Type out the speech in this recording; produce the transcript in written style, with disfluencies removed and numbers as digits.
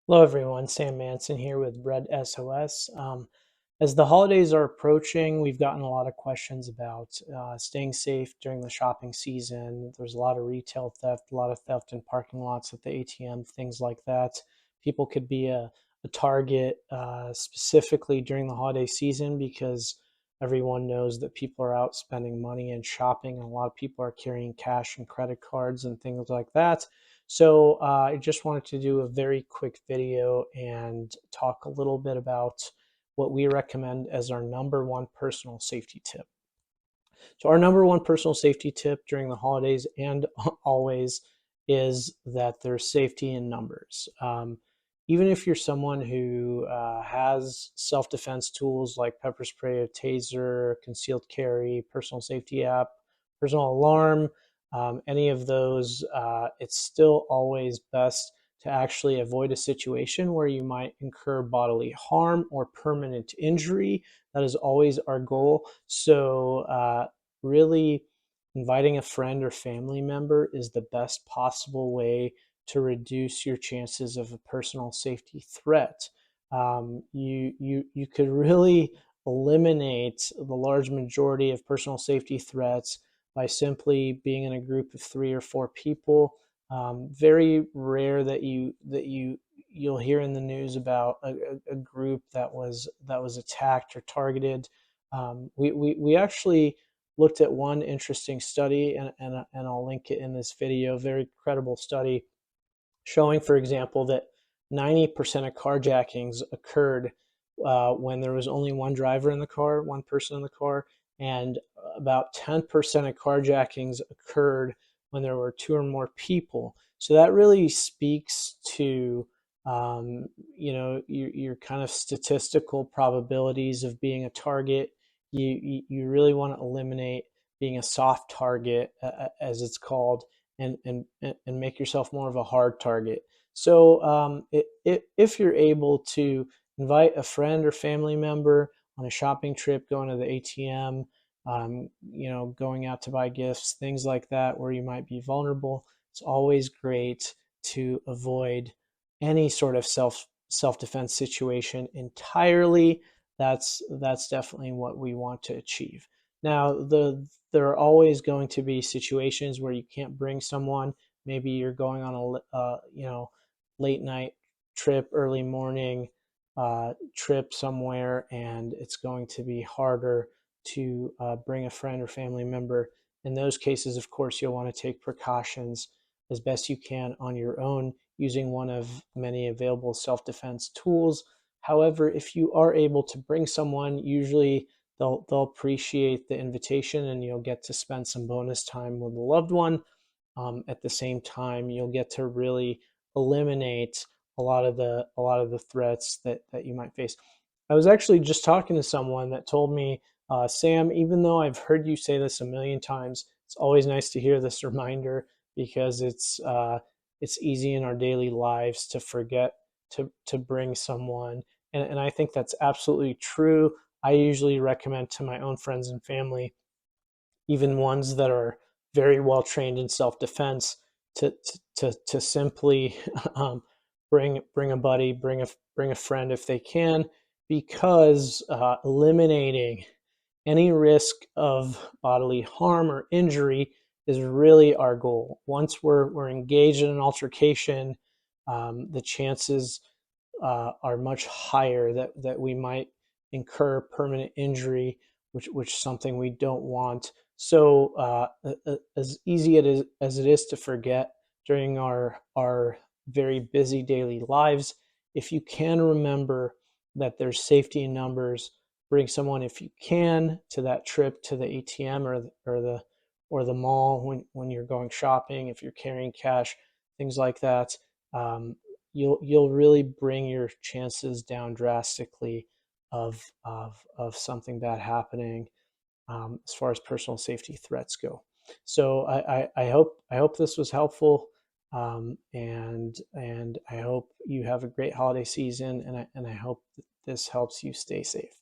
Hello everyone, Sam Manson here with Red SOS. As the holidays are approaching, we've gotten a lot of questions about staying safe during the shopping season. There's a lot of retail theft, a lot of theft in parking lots at the ATM, things like that. People could be a target specifically during the holiday season because everyone knows that people are out spending money and shopping, and a lot of people are carrying cash and credit cards and things like that. So I just wanted to do a very quick video and talk a little bit about what we recommend as our number one personal safety tip. So our number one personal safety tip during the holidays and always is that there's safety in numbers. Even if you're someone who has self-defense tools like pepper spray, a taser, concealed carry, personal safety app, personal alarm, any of those, it's still always best to actually avoid a situation where you might incur bodily harm or permanent injury. That is always our goal. So really inviting a friend or family member is the best possible way to reduce your chances of a personal safety threat. You could really eliminate the large majority of personal safety threats by simply being in a group of 3 or 4 people. Very rare that you'll hear in the news about a group that was attacked or targeted. We actually looked at one interesting study, and I'll link it in this video, very credible study showing, for example, that 90% of carjackings occurred when there was only one driver in the car, one person in the car, and about 10% of carjackings occurred when there were 2 or more people. So that really speaks to your kind of statistical probabilities of being a target. You really want to eliminate being a soft target, as it's called, and make yourself more of a hard target. So if you're able to invite a friend or family member on a shopping trip, going to the ATM, going out to buy gifts, things like that, where you might be vulnerable, it's always great to avoid any sort of self-defense situation entirely. That's definitely what we want to achieve. Now, there are always going to be situations where you can't bring someone. Maybe you're going on a late night trip, early morning trip somewhere, and it's going to be harder to bring a friend or family member. In those cases, of course, you'll want to take precautions as best you can on your own using one of many available self-defense tools. However, if you are able to bring someone, usually they'll appreciate the invitation, and you'll get to spend some bonus time with a loved one. At the same time, you'll get to really eliminate a lot of the threats that you might face. I was actually just talking to someone that told me, Sam, even though I've heard you say this a million times, it's always nice to hear this reminder because it's easy in our daily lives to forget to bring someone, and I think that's absolutely true. I usually recommend to my own friends and family, even ones that are very well trained in self-defense, to simply bring a buddy, bring a friend if they can, because eliminating any risk of bodily harm or injury is really our goal. Once we're engaged in an altercation, the chances are much higher that we might incur permanent injury, which is something we don't want. So as easy as it is to forget during our very busy daily lives, if you can remember that there's safety in numbers, bring someone if you can to that trip to the ATM or the mall when you're going shopping. If you're carrying cash, things like that, you'll really bring your chances down drastically of something bad happening, as far as personal safety threats go. So I hope this was helpful, and I hope you have a great holiday season, and I hope this helps you stay safe.